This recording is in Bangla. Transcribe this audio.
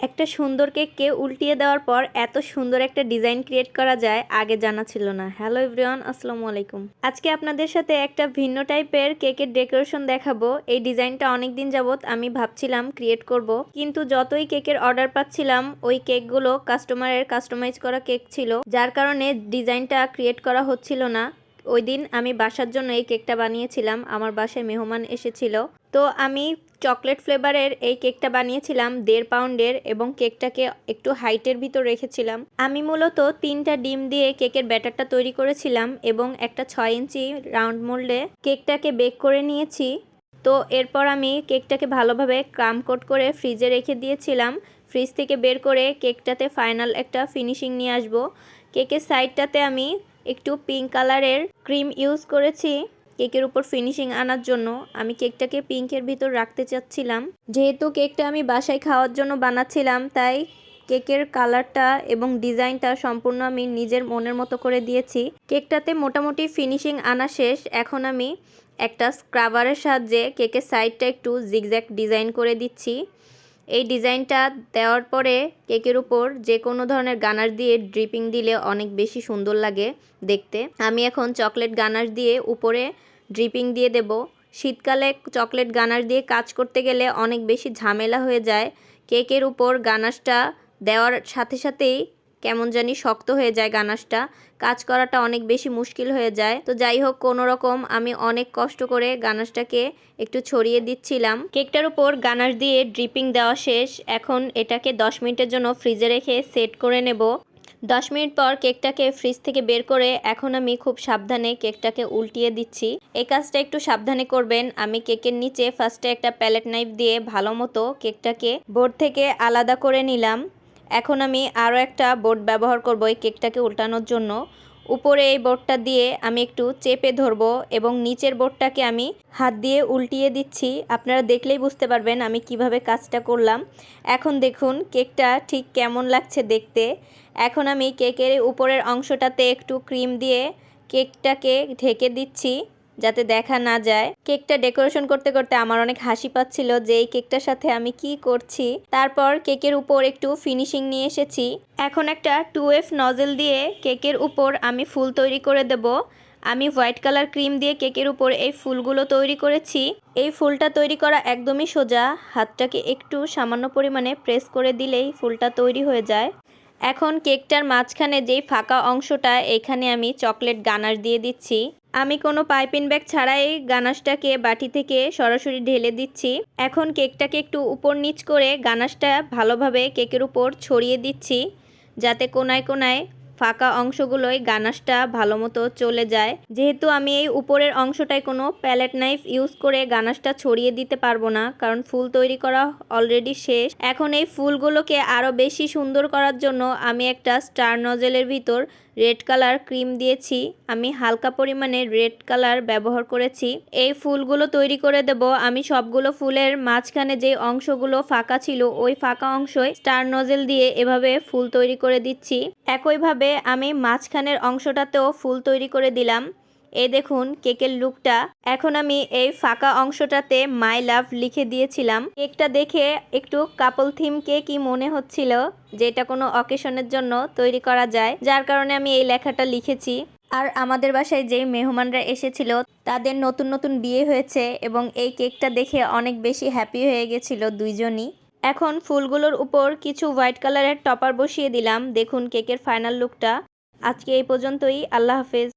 একটা সুন্দর কেককে উল্টিয়ে দেওয়ার পর এত সুন্দর একটা ডিজাইন ক্রিয়েট করা যায় আগে জানা ছিল না। হ্যালো এভরিওয়ান, আসসালামু আলাইকুম। আজকে আপনাদের সাথে একটা ভিন্ন টাইপের কেকের ডেকোরেশন দেখাবো। এই ডিজাইনটা অনেকদিন যাবত আমি ভাবছিলাম ক্রিয়েট করব, কিন্তু যতই কেকের অর্ডার পাচ্ছিলাম ওই কেকগুলো কাস্টমারের কাস্টমাইজ করা কেক ছিল, যার কারণে ডিজাইনটা ক্রিয়েট করা হচ্ছিল না। ওই দিন আমি বাসার জন্য এই কেকটা বানিয়েছিলাম, আমার বাসায় মেহমান এসেছিল। তো আমি চকলেট ফ্লেভারের এই কেকটা বানিয়েছিলাম 1.5 পাউন্ডের, এবং কেকটাকে একটু হাইটের ভিতর রেখেছিলাম। আমি মূলত 3টা ডিম দিয়ে কেকের ব্যাটারটা তৈরি করেছিলাম এবং একটা 6 ইঞ্চি রাউন্ড মোল্ডে কেকটাকে বেক করে নিয়েছি। তো এরপর আমি কেকটাকে ভালোভাবে ক্রাম কোট করে ফ্রিজে রেখে দিয়েছিলাম। ফ্রিজ থেকে বের করে কেকটাতে ফাইনাল একটা ফিনিশিং নিয়ে আসবো। কেকের সাইডটাতে আমি একটু পিঙ্ক কালারের ক্রিম ইউজ করেছি কেকের উপর ফিনিশিং আনার জন্য। আমি কেকটাকে পিঙ্কের ভিতর রাখতে চাচ্ছিলাম, যেহেতু কেকটা আমি বাসায় খাওয়ার জন্য বানাচ্ছিলাম, তাই কেকের কালারটা এবং ডিজাইনটা সম্পূর্ণ আমি নিজের মনের মতো করে দিয়েছি। কেকটাতে মোটামুটি ফিনিশিং আনা শেষ। এখন আমি একটা স্ক্রাবারের সাহায্যে কেকের সাইডটা একটু জিগজ্যাগ ডিজাইন করে দিচ্ছি। এই ডিজাইনটা দেওয়ার পরে কেকের উপর যে কোনো ধরনের গানাশ দিয়ে ড্রিপিং দিলে অনেক বেশি সুন্দর লাগে দেখতে। আমি এখন চকলেট গানাশ দিয়ে উপরে ড্রিপিং দিয়ে দেব। শীতকালে চকলেট গানাশ দিয়ে কাজ করতে গেলে অনেক বেশি ঝামেলা হয়ে যায়। কেকের উপর গানাশটা দেওয়ার সাথে সাথেই কেমন জানি শক্ত হয়ে যায়, গানাশটা কাজ করাটা অনেক বেশি মুশকিল হয়ে যায়। তো যাই হোক, কোনো রকম আমি অনেক কষ্ট করে গানাশটাকে একটু ছড়িয়ে দিচ্ছিলাম। কেকটার উপর গানাশ দিয়ে ড্রিপিং দেওয়া শেষ। এখন এটাকে 10 মিনিটের জন্য ফ্রিজে রেখে সেট করে নেব। 10 মিনিট পর কেকটাকে ফ্রিজ থেকে বের করে এখন আমি খুব সাবধানে কেকটাকে উল্টিয়ে দিচ্ছি। এই কাজটা একটু সাবধানে করবেন। আমি কেকের নিচে ফার্স্টে একটা প্যালেট নাইফ দিয়ে ভালো মতো কেকটাকে বোর্ড থেকে আলাদা করে নিলাম। এখন আমি আরও একটা বোর্ড ব্যবহার করব এই কেকটাকে উল্টানোর জন্য। উপরে এই বোর্ডটা দিয়ে আমি একটু চেপে ধরবো এবং নিচের বোর্ডটাকে আমি হাত দিয়ে উল্টিয়ে দিচ্ছি। আপনারা দেখলেই বুঝতে পারবেন আমি কিভাবে কাজটা করলাম। এখন দেখুন কেকটা ঠিক কেমন লাগছে দেখতে। এখন আমি কেকের উপরের অংশটাতে একটু ক্রিম দিয়ে কেকটাকে ঢেকে দিচ্ছি যাতে দেখা না যায়। কেকটা ডেকোরেশন করতে করতে আমার অনেক হাসি পাচ্ছিল যে এই কেকটার সাথে আমি কি করছি। তারপর কেকের উপর একটু ফিনিশিং নিয়ে এসেছি। এখন একটা 2F নজেল দিয়ে কেকের উপর আমি ফুল তৈরি করে দেব। আমি হোয়াইট কালার ক্রিম দিয়ে কেকের উপর এই ফুলগুলো তৈরি করেছি। এই ফুলটা তৈরি করা একদমই সোজা। হাতটাকে একটু সামান্য পরিমাণে প্রেস করে দিলেই ফুলটা তৈরি হয়ে যায়। এখন কেকটার মাঝখানে যেই ফাঁকা অংশটা, এখানে আমি চকলেট গানাশ দিয়ে দিচ্ছি। আমি কোনো পাইপিং ব্যাগ ছাড়াই গানাশটাকে বাটি থেকে সরাসরি ঢেলে দিচ্ছি। এখন কেকটাকে একটু উপর নিচ করে গানাশটা ভালোভাবে কেকের উপর ছড়িয়ে দিচ্ছি, যাতে কোনায় কোনায় ফাঁকা অংশগুলোয় গানাশটা ভালো মতো চলে যায়। যেহেতু আমি এই উপরের অংশটায় কোনো প্যালেট নাইফ ইউজ করে গানাশটা ছড়িয়ে দিতে পারবো না, কারণ ফুল তৈরি করা অলরেডি শেষ। এখন এই ফুলগুলোকে আরও বেশি সুন্দর করার জন্য আমি একটা স্টার নজেলের ভিতর রেড কালার ক্রিম দিয়েছি। আমি হালকা পরিমাণে রেড কালার ব্যবহার করেছি। এই ফুলগুলো তৈরি করে দেব। আমি সবগুলো ফুলের মাঝখানে যে অংশগুলো ফাঁকা ছিল ওই ফাঁকা অংশে স্টার নজেল দিয়ে এভাবে ফুল তৈরি করে দিচ্ছি। একইভাবে আমি মাঝখানের অংশটাতেও ফুল তৈরি করে দিলাম। এই দেখুন কেকের লুকটা। এখন আমি এই ফাঁকা অংশটাতে মাই লাভ লিখে দিয়েছিলাম। কেকটা দেখে একটু কাপল থিম কেকই মনে হচ্ছিল, যেটা কোনো অকেশনের জন্য তৈরি করা যায়, যার কারণে আমি এই লেখাটা লিখেছি। আর আমাদের বাসায় যে মেহমানরা এসেছিল তাদের নতুন নতুন বিয়ে হয়েছে এবং এই কেকটা দেখে অনেক বেশি হ্যাপি হয়ে গেছিল দুইজনই। এখন ফুলগুলোর উপর কিছু হোয়াইট কালারের টপার বসিয়ে দিলাম। দেখুন কেকের ফাইনাল লুকটা। আজকে এই পর্যন্তই। আল্লাহ হাফেজ।